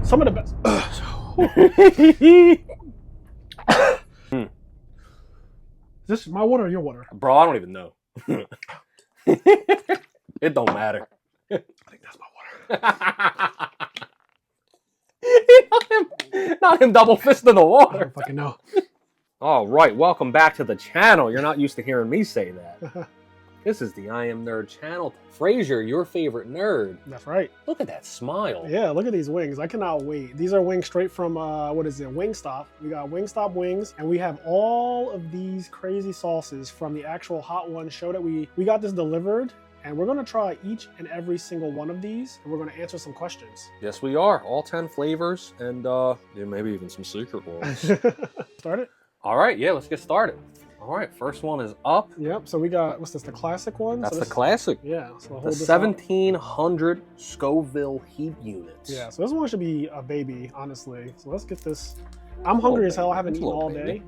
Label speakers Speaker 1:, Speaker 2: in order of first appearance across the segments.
Speaker 1: Some of the best. Is this my water or your water?
Speaker 2: Bro, I don't even know. It don't matter.
Speaker 1: I think that's my water.
Speaker 2: Not him double fisting the
Speaker 1: I
Speaker 2: water.
Speaker 1: don't fucking know.
Speaker 2: All right, welcome back to the channel. You're not used to hearing me say that. This is the IMNerd channel. Frazier, your favorite nerd.
Speaker 1: That's right.
Speaker 2: Look at that smile.
Speaker 1: Yeah, look at these wings. I cannot wait. These are wings straight from, what is it, Wingstop. We got Wingstop wings, and we have all of these crazy sauces from the actual Hot Ones show that we got this delivered, and we're going to try each and every single one of these, and we're going to answer some questions.
Speaker 2: Yes, we are. All 10 flavors, and yeah, maybe even some secret ones.
Speaker 1: Start it?
Speaker 2: All right, yeah, let's get started. All right, first one is up.
Speaker 1: Yep, so we got, what's this, the classic one?
Speaker 2: That's
Speaker 1: so
Speaker 2: the classic.
Speaker 1: Yeah, so hold
Speaker 2: The
Speaker 1: this out.
Speaker 2: 1700 Scoville heat units.
Speaker 1: Yeah, so this one should be a baby, honestly. So let's get this. I'm hungry as hell. I haven't
Speaker 2: It's a
Speaker 1: eaten
Speaker 2: little
Speaker 1: all
Speaker 2: baby.
Speaker 1: day.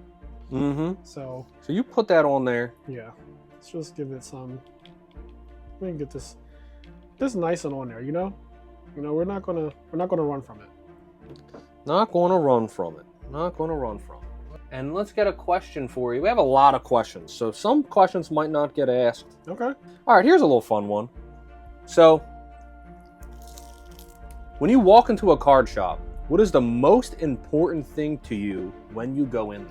Speaker 2: Mm-hmm.
Speaker 1: So
Speaker 2: you put that on there.
Speaker 1: yeah, let's just give it some. We can get this nice and on there. You know, we're not gonna run from it.
Speaker 2: Not going to run from it. Not going to run from it. And let's get a question for you. We have a lot of questions, so some questions might not get asked.
Speaker 1: Okay.
Speaker 2: All right, here's a little fun one. So, when you walk into a card shop, what is the most important thing to you when you go in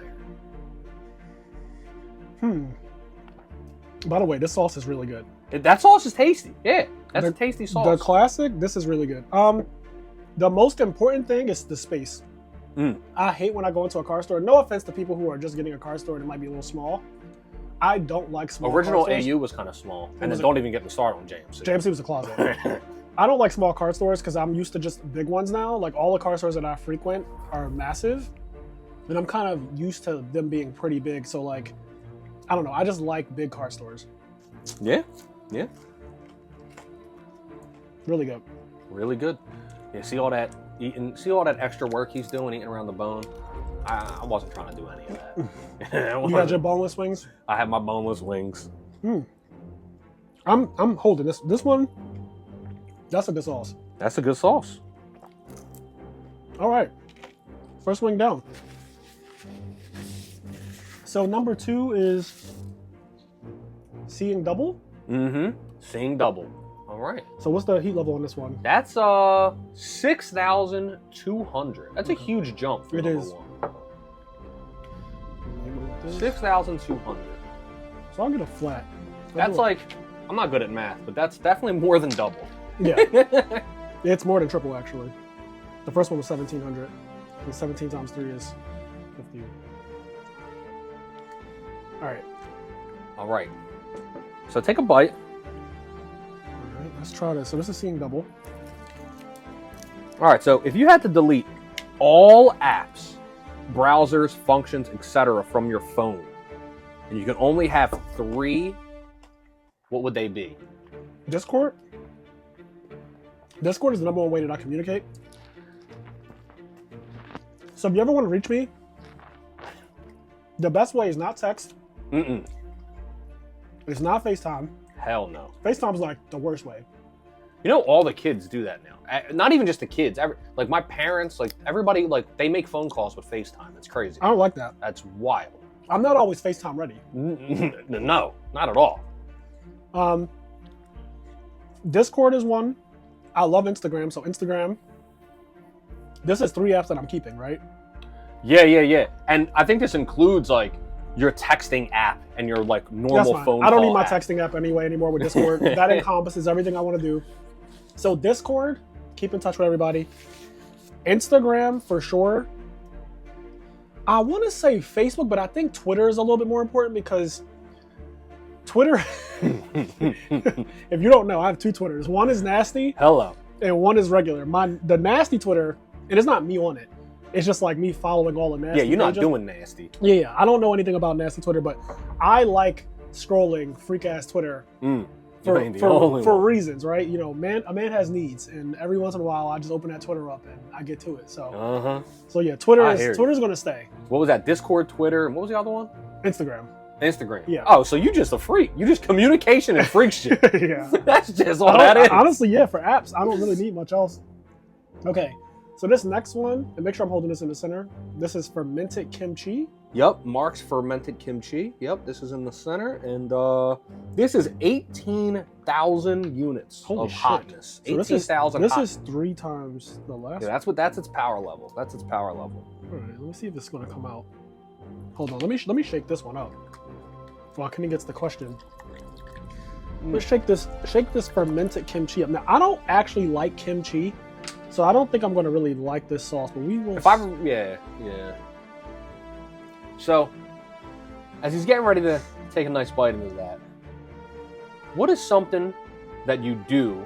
Speaker 2: there?
Speaker 1: By the way, this sauce is really good.
Speaker 2: That sauce is tasty. Yeah, that's a tasty sauce.
Speaker 1: The classic. This is really good. The most important thing is the space. I hate when I go into a car store. No offense to people who are just getting a car store and it might be a little small. I don't like small
Speaker 2: Original
Speaker 1: car stores.
Speaker 2: AU was kind of small. And then don't even get me started on JMC.
Speaker 1: JMC was a closet. I don't like small car stores because I'm used to just big ones now. Like all the car stores that I frequent are massive. And I'm kind of used to them being pretty big. So like, I don't know. I just like big car stores.
Speaker 2: Yeah, yeah.
Speaker 1: Really good.
Speaker 2: Really good. Yeah, see all that extra work he's doing eating around the bone? I wasn't trying to do any of that.
Speaker 1: You got your boneless wings?
Speaker 2: I have my boneless wings.
Speaker 1: I'm holding this. This one, that's a good sauce.
Speaker 2: That's a good sauce.
Speaker 1: All right. First wing down. So number 2 is seeing double?
Speaker 2: Seeing double. All right.
Speaker 1: So what's the heat level on this one?
Speaker 2: That's 6,200. That's a huge jump for
Speaker 1: It
Speaker 2: number
Speaker 1: is.
Speaker 2: 1. 6,200.
Speaker 1: So I'll get a flat.
Speaker 2: That's like, I'm not good at math, but that's definitely more than double.
Speaker 1: Yeah. It's more than triple, actually. The first one was 1,700. And 17 times 3 is 50. All right.
Speaker 2: All right. So take a bite.
Speaker 1: All right, let's try this. So this is seeing double.
Speaker 2: All right, so if you had to delete all apps, browsers, functions, etc. from your phone, and you can only have 3, what would they be?
Speaker 1: Discord. Discord is the number 1 way that I communicate. So if you ever want to reach me, the best way is not text. It's not FaceTime.
Speaker 2: Hell no.
Speaker 1: FaceTime's like the worst way.
Speaker 2: You know, all the kids do that now. Not even just the kids. Like my parents, like everybody, like they make phone calls with FaceTime. It's crazy.
Speaker 1: I don't like that.
Speaker 2: That's wild.
Speaker 1: I'm not always FaceTime ready.
Speaker 2: No, not at all.
Speaker 1: Discord is one. I love Instagram, so Instagram. This is 3 apps that I'm keeping, right?
Speaker 2: Yeah. And I think this includes like your texting app and your like normal phone call
Speaker 1: I don't need my
Speaker 2: app.
Speaker 1: texting app anymore with Discord. That encompasses everything I want to do. So Discord, keep in touch with everybody. Instagram for sure. I want to say Facebook, but I think Twitter is a little bit more important because Twitter, if you don't know, I have 2 Twitters. One is nasty.
Speaker 2: Hello.
Speaker 1: And one is regular. The nasty Twitter, and it's not me on it. It's just like me following all the nasty.
Speaker 2: Yeah, you're not
Speaker 1: pages.
Speaker 2: doing nasty.
Speaker 1: Yeah, I don't know anything about nasty Twitter, but I like scrolling freak ass Twitter for reasons, right? You know, a man has needs, and every once in a while I just open that Twitter up and I get to it. So, so yeah, Twitter's gonna stay.
Speaker 2: What was that? Discord, Twitter, and what was the other one?
Speaker 1: Instagram.
Speaker 2: Yeah. Oh, so you just a freak. You just communication and freak shit.
Speaker 1: Yeah.
Speaker 2: That's just all that is.
Speaker 1: Honestly, yeah, for apps, I don't really need much else. Okay. So this next one, and make sure I'm holding this in the center. This is fermented kimchi.
Speaker 2: Yep, Mark's fermented kimchi. Yep, this is in the center, and this is 18,000 units of hotness.
Speaker 1: So
Speaker 2: 18,000.
Speaker 1: This is 3 times the last.
Speaker 2: Yeah, that's its power level. That's its power level.
Speaker 1: All right, let me see if this is gonna come out. Hold on, let me shake this one up. While Kenny gets the question. Let's shake this fermented kimchi up. Now I don't actually like kimchi, so I don't think I'm gonna really like this sauce. But we will.
Speaker 2: Yeah. So, as he's getting ready to take a nice bite into that, what is something that you do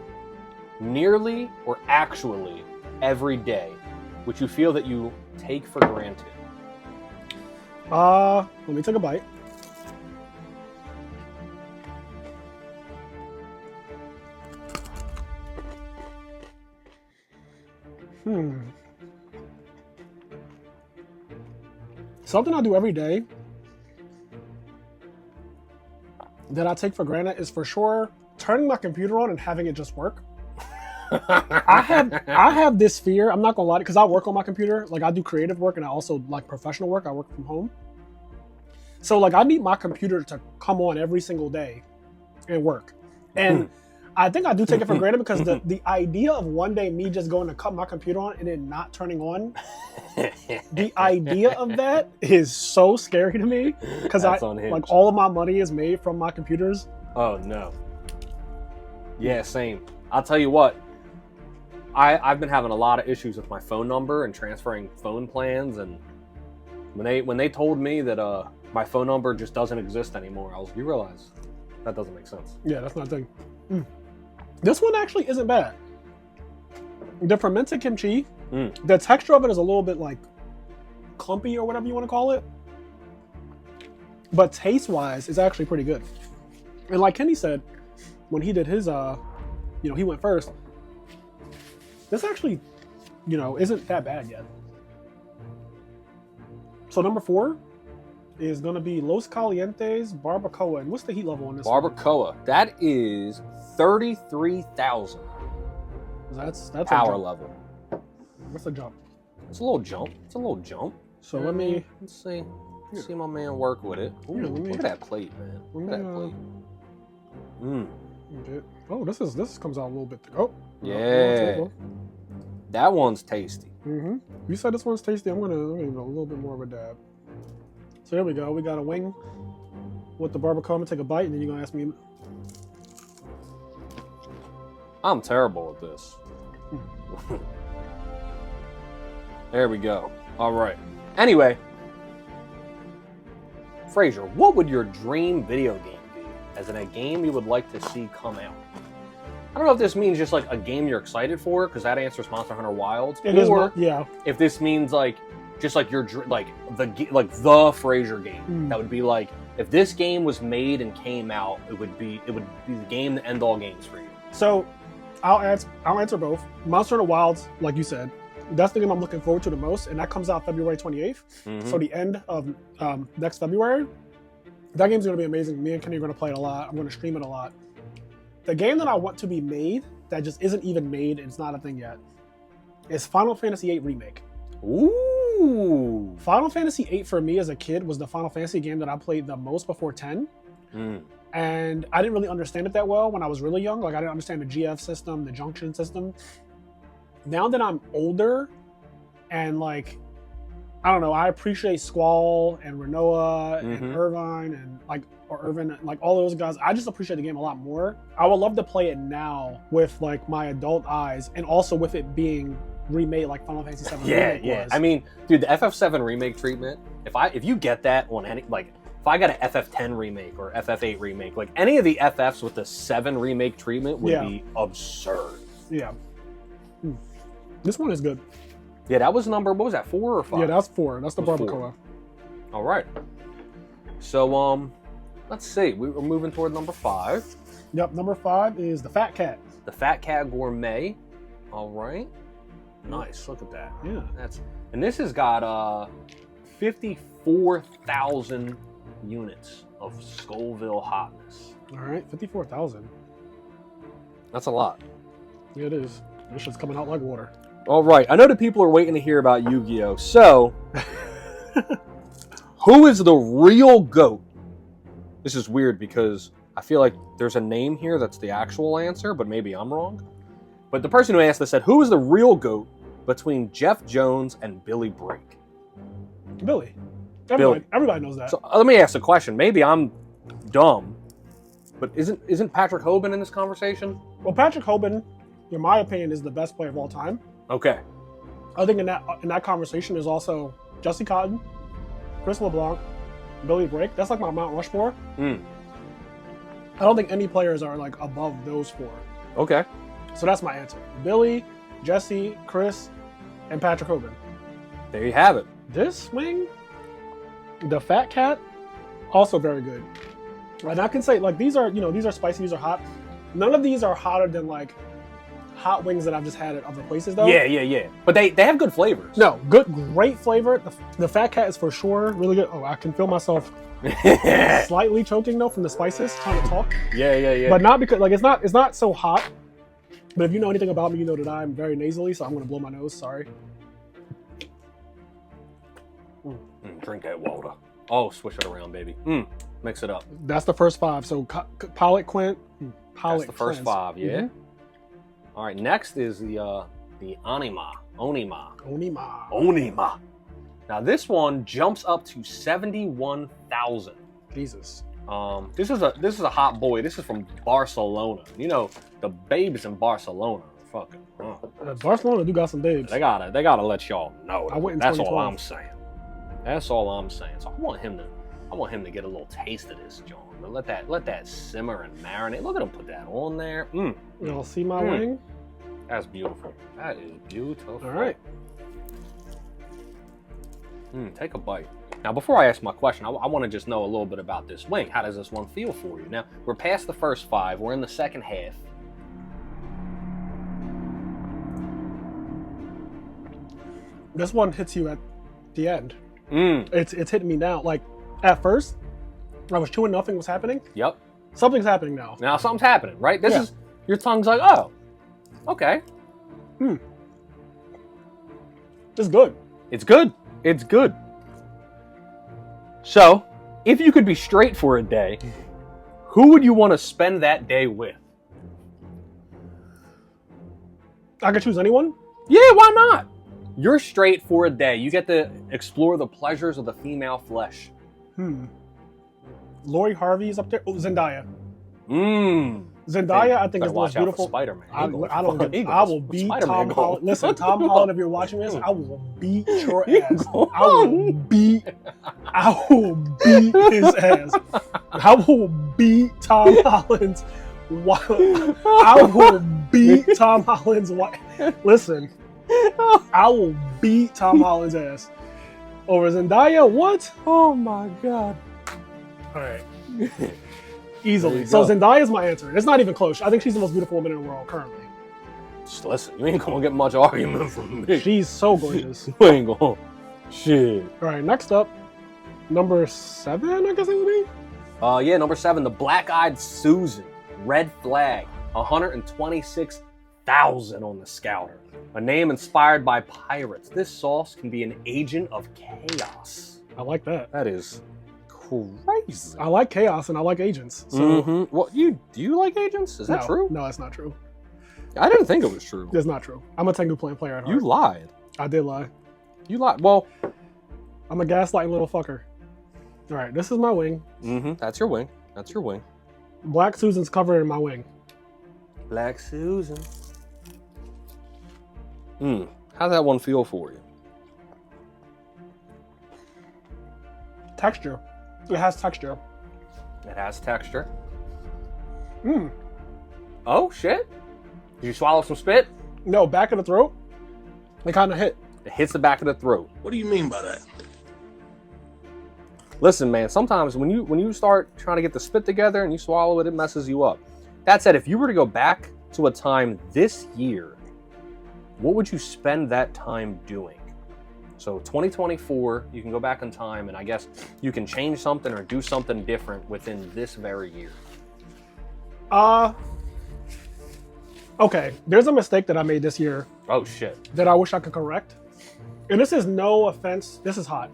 Speaker 2: nearly or actually every day, which you feel that you take for granted?
Speaker 1: Let me take a bite. Something I do every day that I take for granted is for sure turning my computer on and having it just work. I have this fear. I'm not gonna lie, because I work on my computer. Like I do creative work and I also like professional work. I work from home. So like I need my computer to come on every single day and work. And I think I do take it for granted because the idea of one day me just going to cut my computer on and then not turning on, the idea of that is so scary to me because like all of my money is made from my computers.
Speaker 2: Oh no. Yeah, same. I'll tell you what. I've been having a lot of issues with my phone number and transferring phone plans, and when they told me that my phone number just doesn't exist anymore, I was like, you realize that doesn't make sense.
Speaker 1: Yeah, that's not a thing. This one actually isn't bad. The fermented kimchi, the texture of it is a little bit like clumpy or whatever you want to call it. But taste-wise, it's actually pretty good. And like Kenny said, when he did his, he went first. This actually, isn't that bad yet. So number 4 is going to be Los Calientes Barbacoa. And what's the heat level on this
Speaker 2: Barbacoa.
Speaker 1: one?
Speaker 2: That is 33,000.
Speaker 1: That's
Speaker 2: power level.
Speaker 1: What's the jump?
Speaker 2: It's a little jump.
Speaker 1: So let me...
Speaker 2: Let's see. Let's see my man work with it. Ooh, look at that plate, man. Look at that plate.
Speaker 1: Okay. Oh, this comes out a little bit... Oh.
Speaker 2: Yeah. That one's tasty.
Speaker 1: You said this one's tasty. I'm gonna give it a little bit more of a dab. So there we go. We got a wing with the barbacoa. I'm gonna take a bite, and then you're gonna ask me.
Speaker 2: I'm terrible at this. There we go. All right. Anyway, Frazier, what would your dream video game be? As in a game you would like to see come out? I don't know if this means just like a game you're excited for, because that answers Monster Hunter Wilds.
Speaker 1: Yeah.
Speaker 2: If this means like just like your the Frazier game, that would be like if this game was made and came out, it would be the game to end all games for you.
Speaker 1: So, I'll answer both. Monster Hunter Wilds, like you said, that's the game I'm looking forward to the most, and that comes out February 28th. So the end of next February. That game's gonna be amazing. Me and Kenny are gonna play it a lot. I'm gonna stream it a lot. The game that I want to be made that just isn't even made, and it's not a thing yet, is Final Fantasy VIII Remake.
Speaker 2: Ooh.
Speaker 1: Final Fantasy VIII for me as a kid was the Final Fantasy game that I played the most before 10. And I didn't really understand it that well when I was really young. Like I didn't understand the GF system, the junction system. Now that I'm older and like, I don't know, I appreciate Squall and Renoa and Irvine and Irvin, like all those guys. I just appreciate the game a lot more. I would love to play it now with like my adult eyes, and also with it being remade like Final Fantasy VII Remake was.
Speaker 2: I mean, dude, the FF7 remake treatment, if you get that on any, like, if I got an FF10 remake or FF8 remake, like any of the FFs with the 7 remake treatment would be absurd.
Speaker 1: Yeah. This one is good.
Speaker 2: Yeah, that was what was that, 4 or 5?
Speaker 1: Yeah, that's 4. That's the Barbacoa.
Speaker 2: All right. So, let's see. We're moving toward number 5.
Speaker 1: Yep, number 5 is the Fat Cat.
Speaker 2: The Fat Cat Gourmet. All right. Nice. Look at that.
Speaker 1: Yeah.
Speaker 2: And this has got 54,000 units of Scoville hotness.
Speaker 1: All right, 54,000.
Speaker 2: That's a lot.
Speaker 1: Yeah, it is. This shit's coming out like water.
Speaker 2: All right. I know that people are waiting to hear about Yu-Gi-Oh. So, who is the real GOAT? This is weird because I feel like there's a name here that's the actual answer, but maybe I'm wrong. But the person who asked this said, who is the real GOAT between Jeff Jones and Billy Brake?
Speaker 1: Billy.
Speaker 2: Billy.
Speaker 1: Everybody knows that.
Speaker 2: So let me ask a question. Maybe I'm dumb, but isn't Patrick Hoban in this conversation?
Speaker 1: Well, Patrick Hoban, in my opinion, is the best player of all time.
Speaker 2: Okay.
Speaker 1: I think in that conversation is also Jesse Cotton, Chris LeBlanc, Billy Brake. That's like my Mount Rushmore. I don't think any players are like above those four.
Speaker 2: Okay.
Speaker 1: So that's my answer. Billy, Jesse, Chris, and Patrick Hoban.
Speaker 2: There you have it.
Speaker 1: This wing, the Fat Cat, also very good. And I can say like these are spicy, these are hot. None of these are hotter than like hot wings that I've just had at other places though.
Speaker 2: Yeah. But they have good flavors.
Speaker 1: No, great flavor. The Fat Cat is for sure really good. Oh, I can feel myself slightly choking though from the spices trying to talk.
Speaker 2: Yeah.
Speaker 1: But not because like it's not so hot. But if you know anything about me, you know that I'm very nasally, so I'm gonna blow my nose. Sorry.
Speaker 2: Drink that water. Oh, swish it around, baby. Mix it up.
Speaker 1: That's the first five. So palate quint.
Speaker 2: That's the first five, yeah.
Speaker 1: Mm-hmm.
Speaker 2: All right, next is the Onima. Now this one jumps up to 71,000.
Speaker 1: Jesus.
Speaker 2: This is a hot boy. This is from Barcelona. You know, the babes in Barcelona are fucking.
Speaker 1: Barcelona do got some babes.
Speaker 2: They gotta let y'all know.
Speaker 1: I went in
Speaker 2: That's
Speaker 1: 2012.
Speaker 2: all I'm saying. That's all I'm saying. So I want him to get a little taste of this, John. But let that simmer and marinate. Look at him put that on there.
Speaker 1: Y'all see my wing?
Speaker 2: That's beautiful. That is beautiful.
Speaker 1: All right.
Speaker 2: Take a bite. Now, before I ask my question, I want to just know a little bit about this wing. How does this one feel for you? Now, we're past the first five. We're in the second half.
Speaker 1: This one hits you at the end.
Speaker 2: Mm.
Speaker 1: It's hitting me now. Like, at first, I was chewing, nothing was happening.
Speaker 2: Yep.
Speaker 1: Something's happening now.
Speaker 2: Now something's happening, right? This is, your tongue's like, oh, okay.
Speaker 1: It's good.
Speaker 2: It's good. It's good. So, if you could be straight for a day, who would you want to spend that day with?
Speaker 1: I could choose anyone?
Speaker 2: Yeah, why not? You're straight for a day. You get to explore the pleasures of the female flesh.
Speaker 1: Lori Harvey is up there. Oh, Zendaya.
Speaker 2: Zendaya,
Speaker 1: hey, I think is the most beautiful.
Speaker 2: Spider-Man.
Speaker 1: I will beat Tom Holland. Listen, Tom Holland, if you're watching this, I will beat your ass. I will beat his ass. I will beat Tom Holland's. I will beat Tom Holland's. Listen, I will beat Tom Holland's ass over Zendaya. What?
Speaker 2: Oh my god!
Speaker 1: All right. Easily. So Zendaya is my answer. It's not even close. I think she's the most beautiful woman in the world currently.
Speaker 2: Just listen, you ain't gonna get much argument from me.
Speaker 1: She's so gorgeous.
Speaker 2: You ain't gonna. Shit.
Speaker 1: All right, next up, number 7, I guess it would be.
Speaker 2: Yeah, number 7, the Black-Eyed Susan, Red Flag, 126,000 on the Scouter. A name inspired by pirates. This sauce can be an agent of chaos.
Speaker 1: I like that.
Speaker 2: That is crazy.
Speaker 1: I like chaos and I like agents. So
Speaker 2: What do you like agents? Is that true?
Speaker 1: No, that's not true.
Speaker 2: I didn't think it was true.
Speaker 1: It's not true. I'm a Tengu Plan player at heart.
Speaker 2: You lied.
Speaker 1: I did lie.
Speaker 2: You lied. Well,
Speaker 1: I'm a gaslighting little fucker. All right, this is my wing.
Speaker 2: That's your wing. That's your wing.
Speaker 1: Black Susan's covered in my wing.
Speaker 2: Black Susan. How's that one feel for you?
Speaker 1: Texture. It has texture.
Speaker 2: It has texture. Oh, shit. Did you swallow some spit?
Speaker 1: No, back of the throat. It kind of hit.
Speaker 2: It hits the back of the throat.
Speaker 3: What do you mean by that?
Speaker 2: Listen, man, sometimes when you start trying to get the spit together and you swallow it, it messes you up. That said, if you were to go back to a time this year, what would you spend that time doing? So 2024, you can go back in time and I guess you can change something or do something different within this very year.
Speaker 1: Okay, there's a mistake that I made this year
Speaker 2: Oh shit.
Speaker 1: that I wish I could correct. And this is no offense. This is hot.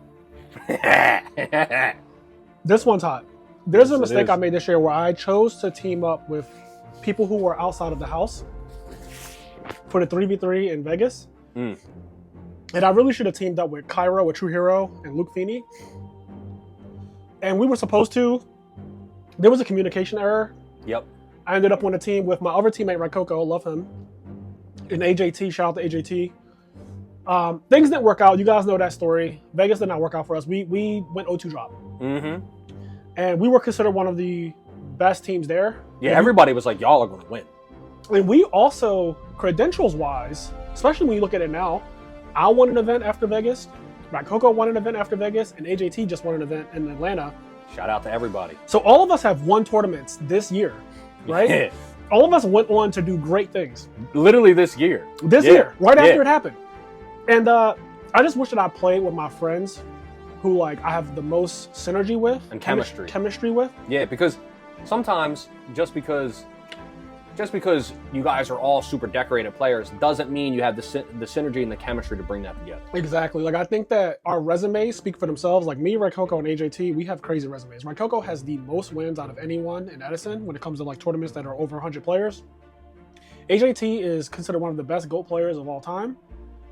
Speaker 1: This one's hot. There's a mistake I made this year where I chose to team up with people who were outside of the house for the 3v3 in Vegas. And I really should have teamed up with Cairo, a True Hero, and Luke Feeney. And we were supposed to. There was a communication error.
Speaker 2: Yep.
Speaker 1: I ended up on a team with my other teammate, Raikoko, love him, and AJT, shout out to AJT. Things didn't work out. You guys know that story. Vegas did not work out for us. We went 0-2 drop. And we were considered one of the best teams there.
Speaker 2: Yeah, everybody was like, y'all are going to win.
Speaker 1: And we also, credentials-wise, especially when you look at it now, I won an event after Vegas, Barbacoa won an event after Vegas, and AJT just won an event in Atlanta.
Speaker 2: Shout out to everybody.
Speaker 1: So all of us have won tournaments this year, right?
Speaker 2: Yeah.
Speaker 1: All of us went on to do great things.
Speaker 2: Literally this year.
Speaker 1: This year, right after it happened. And I just wish that I played with my friends who like I have the most synergy with.
Speaker 2: And chemistry
Speaker 1: with.
Speaker 2: Yeah, because sometimes just because you guys are all super decorated players doesn't mean you have the synergy and the chemistry to bring that together.
Speaker 1: Exactly. Like I think that our resumes speak for themselves. Like me, Raikoko, and AJT, we have crazy resumes. Raikoko has the most wins out of anyone in Edison when it comes to like tournaments that are over 100 players. AJT is considered one of the best GOAT players of all time.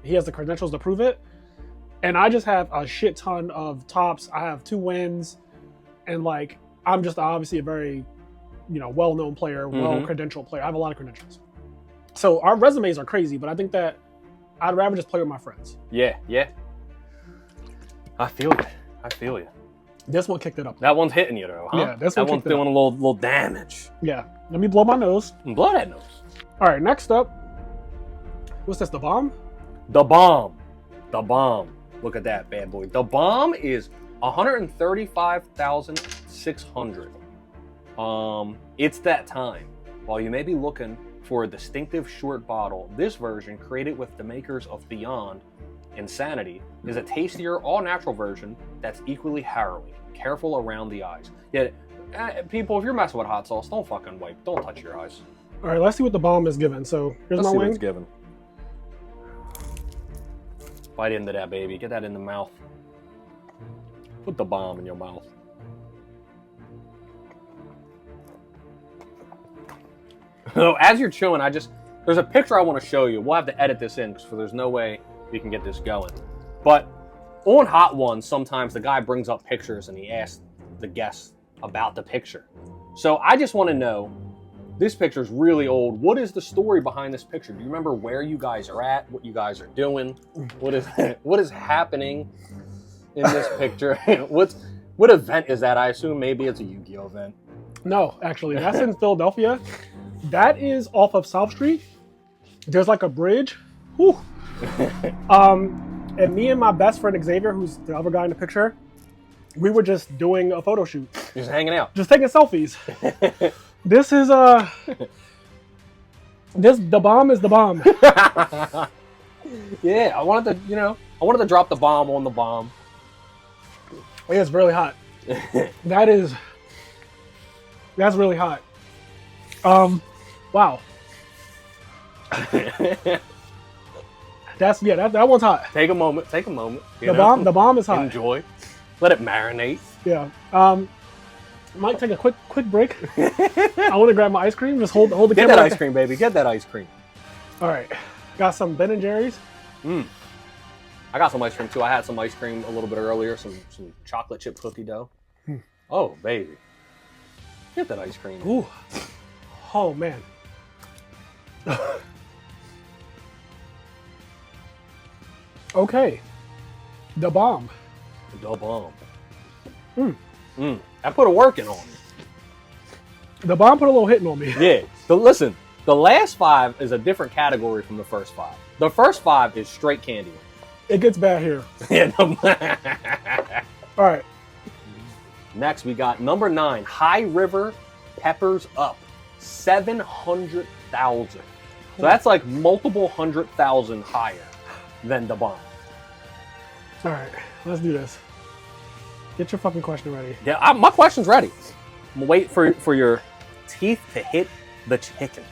Speaker 1: He has the credentials to prove it. And I just have a shit ton of tops. I have 2 wins. And like, I'm just obviously a very, well-known player, well-credentialed player. I have a lot of credentials. So our resumes are crazy, but I think that I'd rather just play with my friends.
Speaker 2: Yeah. I feel you.
Speaker 1: This one kicked it up.
Speaker 2: That one's hitting you though, huh?
Speaker 1: Yeah,
Speaker 2: that one's doing a little damage.
Speaker 1: Yeah. Let me blow my nose.
Speaker 2: Blow that nose.
Speaker 1: All right, next up. What's this, the bomb?
Speaker 2: The bomb. Look at that bad boy. The bomb is 135,600. It's that time. While you may be looking for a distinctive short bottle, this version, created with the makers of Beyond Insanity, is a tastier, all-natural version that's equally harrowing. Careful around the eyes. Yeah, people, if you're messing with hot sauce, don't fucking wipe. Don't touch your eyes.
Speaker 1: All right, let's see what the bomb is given. So here's my wing.
Speaker 2: What it's given. Bite into that, baby. Get that in the mouth. Put the bomb in your mouth. So as you're chewing, there's a picture I want to show you. We'll have to edit this in because there's no way we can get this going. But on Hot Ones, sometimes the guy brings up pictures and he asks the guests about the picture. So I just want to know, this picture's really old. What is the story behind this picture? Do you remember where you guys are at? What you guys are doing? What is happening in this picture? What event is that? I assume maybe it's a Yu-Gi-Oh event.
Speaker 1: No, actually, that's in Philadelphia. That is off of South Street. There's like a bridge. Whew. And me and my best friend Xavier, who's the other guy in the picture, we were just doing a photo shoot.
Speaker 2: Just hanging out.
Speaker 1: Just taking selfies. This is the bomb is the bomb.
Speaker 2: Yeah, I wanted to drop the bomb on the bomb.
Speaker 1: Yeah, it's really hot. That's really hot. Wow. That one's hot.
Speaker 2: Take a moment.
Speaker 1: The bomb is hot.
Speaker 2: Enjoy. Let it marinate.
Speaker 1: Yeah. Might take a quick break. I want to grab my ice cream. Just hold the camera.
Speaker 2: Get that ice cream, baby. Get that ice cream.
Speaker 1: All right. Got some Ben & Jerry's.
Speaker 2: I got some ice cream too. I had some ice cream a little bit earlier. Some chocolate chip cookie dough. Oh, baby. Get that ice cream.
Speaker 1: Ooh. Oh, man. Okay. The bomb.
Speaker 2: The bomb. I put a working on it.
Speaker 1: The bomb put a little hitting on me.
Speaker 2: Yeah. But listen, the last 5 is a different category from the first 5. The first 5 is straight candy.
Speaker 1: It gets bad here.
Speaker 2: Yeah.
Speaker 1: All right.
Speaker 2: Next, we got number 9, High River Peppers Up, 700,000. So that's like multiple 100,000 higher than the bomb.
Speaker 1: All right, let's do this. Get your fucking question ready.
Speaker 2: Yeah, my question's ready. I'm waiting for your teeth to hit the chicken.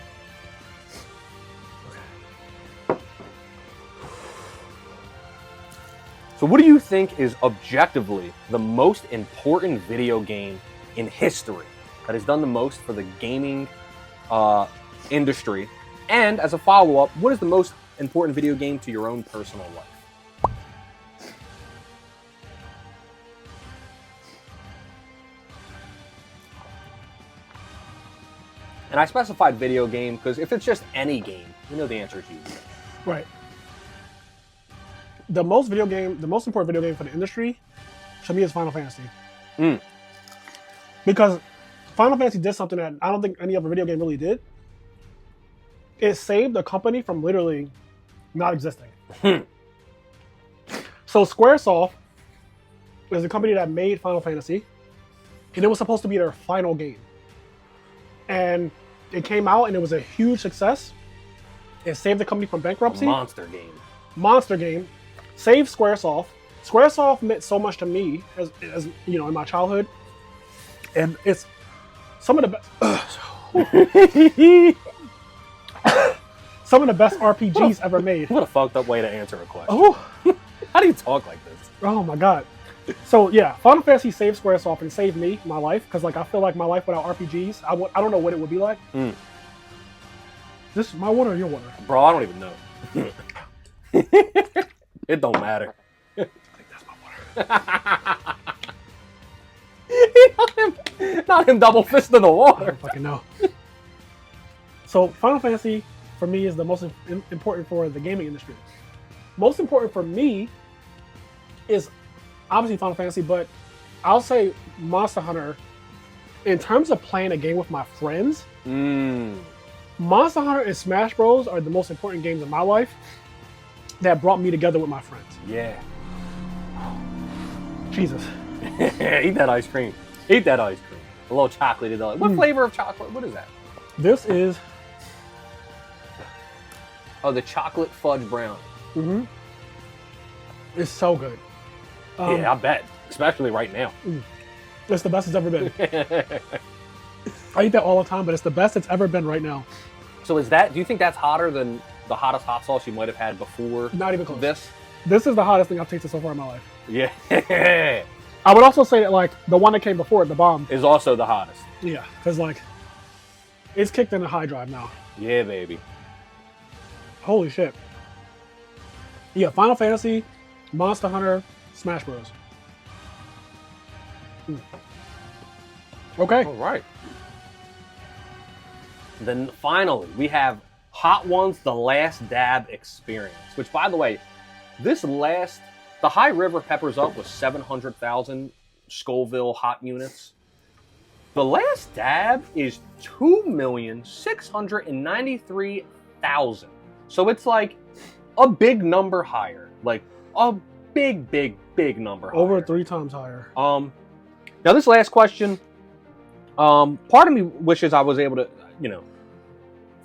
Speaker 2: So what do you think is objectively the most important video game in history that has done the most for the gaming industry? And as a follow-up, what is the most important video game to your own personal life? And I specified video game because if it's just any game, you know the answer is Yu-Gi-Oh.
Speaker 1: Right. The most important video game for the industry, to me, is Final Fantasy. Because Final Fantasy did something that I don't think any other video game really did. It saved the company from literally not existing. So Squaresoft is the company that made Final Fantasy, and it was supposed to be their final game. And it came out, and it was a huge success. It saved the company from bankruptcy.
Speaker 2: Monster game. Saved Squaresoft. Squaresoft meant so much to me as you know, in my childhood, and it's some of the best. Some of the best RPGs ever made. What a fucked up way to answer a question.
Speaker 1: Oh,
Speaker 2: How do you talk like this?
Speaker 1: oh my god. So yeah, Final Fantasy saved Squaresoft and saved me, my life, because like I feel like my life without RPGs, I don't know what it would be like. This is my water or your water?
Speaker 2: Bro, I don't even know. It don't matter.
Speaker 1: I think that's my water.
Speaker 2: Not him double fisting the
Speaker 1: I
Speaker 2: water.
Speaker 1: don't fucking know. So Final Fantasy for me is the most important for the gaming industry. Most important for me is obviously Final Fantasy, but I'll say Monster Hunter. In terms of playing a game with my friends, Monster Hunter and Smash Bros are the most important games in my life that brought me together with my friends.
Speaker 2: Yeah.
Speaker 1: Jesus.
Speaker 2: Eat that ice cream. A little chocolatey delight. What flavor of chocolate? What is that?
Speaker 1: This is
Speaker 2: the chocolate fudge brownie.
Speaker 1: It's so good.
Speaker 2: Yeah, I bet. Especially right now.
Speaker 1: It's the best it's ever been. I eat that all the time, but it's the best it's ever been right now.
Speaker 2: So do you think that's hotter than the hottest hot sauce you might have had before?
Speaker 1: Not even close.
Speaker 2: This
Speaker 1: is the hottest thing I've tasted so far in my life.
Speaker 2: Yeah.
Speaker 1: I would also say that like the one that came before it, the bomb,
Speaker 2: is also the hottest.
Speaker 1: Yeah, because like it's kicked in a high drive now.
Speaker 2: Yeah, baby.
Speaker 1: Holy shit. Yeah, Final Fantasy, Monster Hunter, Smash Bros. Okay.
Speaker 2: All right. Then finally, we have Hot Ones, The Last Dab Experience, which, by the way, the High River Peppers Up was 700,000 Scoville hot units. The Last Dab is 2,693,000. So it's like a big number higher. Like a big number higher.
Speaker 1: Over 3 times higher.
Speaker 2: Now this last question, part of me wishes I was able to,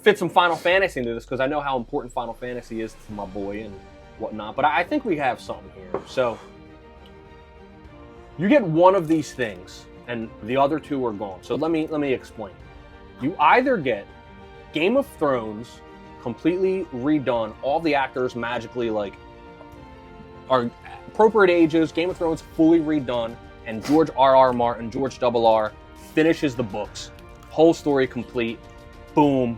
Speaker 2: fit some Final Fantasy into this because I know how important Final Fantasy is to my boy and whatnot. But I think we have something here. So you get one of these things, and the other 2 are gone. So let me explain. You either get Game of Thrones completely redone, all the actors magically are appropriate ages, Game of Thrones fully redone, and George R.R. Martin, George R.R. finishes the books, whole story complete, boom,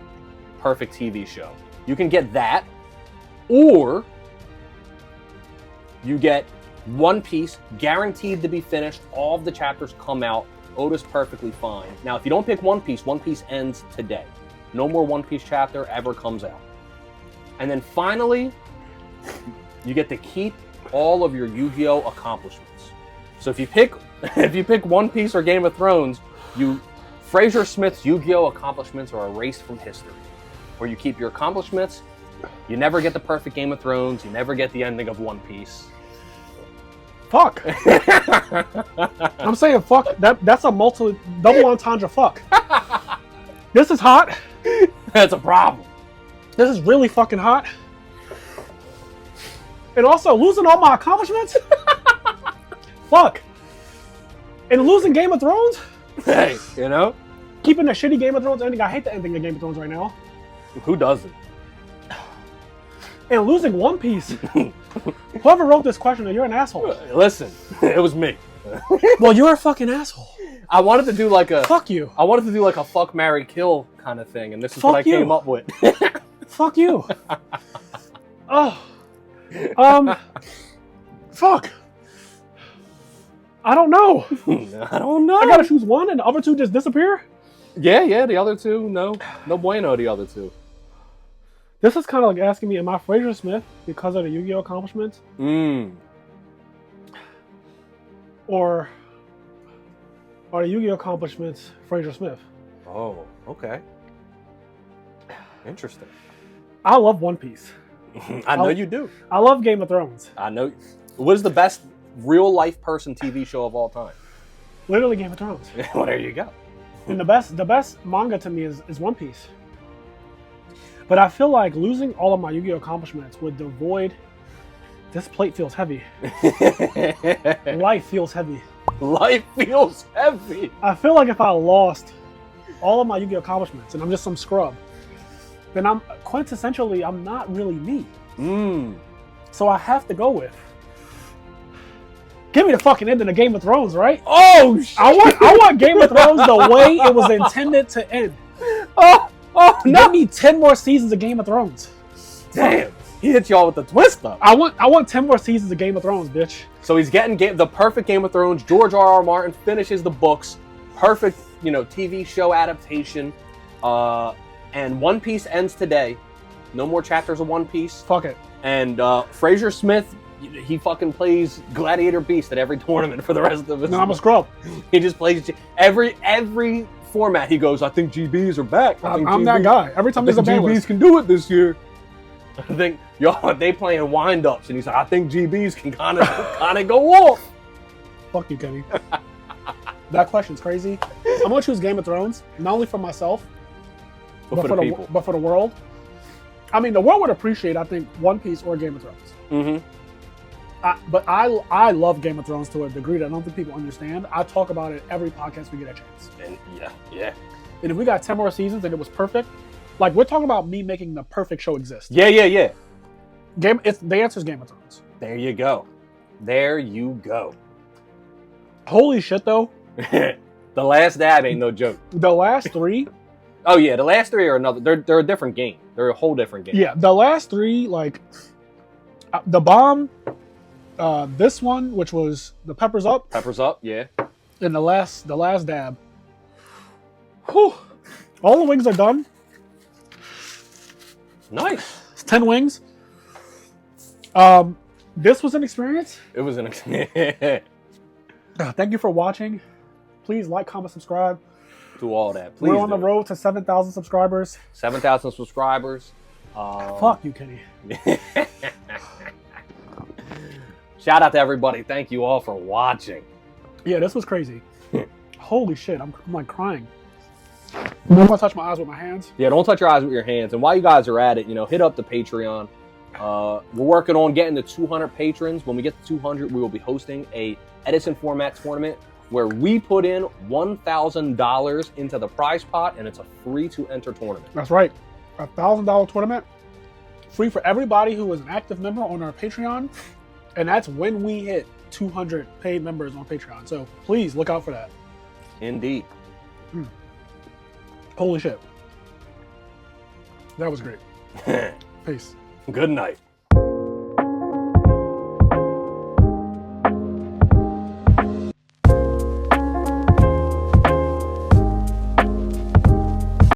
Speaker 2: perfect TV show. You can get that, or you get One Piece, guaranteed to be finished, all of the chapters come out, Oda's perfectly fine. Now, if you don't pick One Piece ends today. No more One Piece chapter ever comes out. And then finally, you get to keep all of your Yu-Gi-Oh! Accomplishments. So if you pick One Piece or Game of Thrones, Frazier Smith's Yu-Gi-Oh! Accomplishments are erased from history. Or you keep your accomplishments, you never get the perfect Game of Thrones, you never get the ending of One Piece.
Speaker 1: Fuck. I'm saying fuck. That's a double entendre fuck. This is hot.
Speaker 2: That's a problem.
Speaker 1: This is really fucking hot. And also losing all my accomplishments? Fuck. And losing Game of Thrones?
Speaker 2: Hey,
Speaker 1: Keeping a shitty Game of Thrones ending. I hate the ending of Game of Thrones right now.
Speaker 2: Who doesn't?
Speaker 1: And losing One Piece. Whoever wrote this question, you're an asshole.
Speaker 2: Listen, it was me.
Speaker 1: Well, you're a fucking asshole.
Speaker 2: I wanted to do like a
Speaker 1: fuck you.
Speaker 2: I wanted to do like a fuck, marry, kill kind of thing, and this is what I came up with.
Speaker 1: Fuck you. Oh. Fuck. I don't know.
Speaker 2: I don't know.
Speaker 1: I gotta choose one, and the other two just disappear.
Speaker 2: Yeah. The other two, no bueno. The other two.
Speaker 1: This is kind of like asking me, am I Frazier Smith because of the Yu-Gi-Oh accomplishments? Or are the Yu-Gi-Oh accomplishments Frazier Smith?
Speaker 2: Oh, okay. Interesting.
Speaker 1: I love One Piece.
Speaker 2: I know you do.
Speaker 1: I love Game of Thrones.
Speaker 2: I know. What is the best real life person TV show of all time?
Speaker 1: Literally Game of Thrones.
Speaker 2: Well, there you go.
Speaker 1: And the best manga to me is One Piece. But I feel like losing all of my Yu-Gi-Oh accomplishments would devoid. This plate feels heavy. Life feels heavy.
Speaker 2: Life feels heavy.
Speaker 1: I feel like if I lost all of my Yu-Gi-Oh accomplishments and I'm just some scrub, then I'm quintessentially, I'm not really me. So I have to go with. Give me the fucking ending of Game of Thrones, right?
Speaker 2: Oh shit.
Speaker 1: I want Game of Thrones the way it was intended to end.
Speaker 2: Oh no.
Speaker 1: Give me 10 more seasons of Game of Thrones.
Speaker 2: Damn. He hit y'all with the twist up.
Speaker 1: I want 10 more seasons of Game of Thrones, bitch.
Speaker 2: So he's getting the perfect Game of Thrones. George R.R. Martin finishes the books. Perfect, TV show adaptation. And One Piece ends today. No more chapters of One Piece.
Speaker 1: Fuck it.
Speaker 2: And Frazier Smith, he fucking plays Gladiator Beast at every tournament for the rest of his
Speaker 1: No, I'm a scrub.
Speaker 2: He just plays every format. He goes, I think GBs are back.
Speaker 1: I'm that guy. Every time there's a ban
Speaker 2: GBs
Speaker 1: list.
Speaker 2: can do it this year. I think they playing wind ups, and he's like, I think GBs can kind of go off.
Speaker 1: Fuck you, Kenny. That question's crazy. I'm gonna choose Game of Thrones, not only for myself, but for the world. I mean, the world would appreciate, I think, One Piece or Game of Thrones. But I love Game of Thrones to a degree that I don't think people understand. I talk about it every podcast we get a chance.
Speaker 2: And yeah.
Speaker 1: And if we got 10 more seasons and it was perfect, like we're talking about me making the perfect show exist.
Speaker 2: Yeah.
Speaker 1: The answer is Game of Thrones.
Speaker 2: There you go.
Speaker 1: Holy shit, though.
Speaker 2: The Last Dab ain't no joke.
Speaker 1: The last three.
Speaker 2: Oh yeah, the last three are another. They're a different game. They're a whole different game.
Speaker 1: Yeah, the last three, like the bomb, this one, which was the Peppers Up.
Speaker 2: Peppers Up, yeah.
Speaker 1: And the last dab. Whew. All the wings are done.
Speaker 2: Nice.
Speaker 1: It's 10 wings. This was an experience.
Speaker 2: It was an experience.
Speaker 1: Thank you for watching. Please like, comment, subscribe.
Speaker 2: Do all that. Please.
Speaker 1: We're on the road to 7,000 subscribers.
Speaker 2: 7,000 subscribers.
Speaker 1: Fuck you, Kenny.
Speaker 2: Shout out to everybody. Thank you all for watching.
Speaker 1: Yeah, this was crazy. Holy shit, I'm like crying. I'm not gonna touch my eyes with my hands.
Speaker 2: Yeah, don't touch your eyes with your hands. And while you guys are at it, hit up the Patreon. We're working on getting to 200 patrons. When we get to 200, we will be hosting a Edison format tournament where we put in $1,000 into the prize pot, and it's a free to enter tournament.
Speaker 1: That's right. A $1,000 tournament. Free for everybody who is an active member on our Patreon. And that's when we hit 200 paid members on Patreon. So please look out for that.
Speaker 2: Indeed.
Speaker 1: Holy shit. That was great. Peace.
Speaker 2: Good night.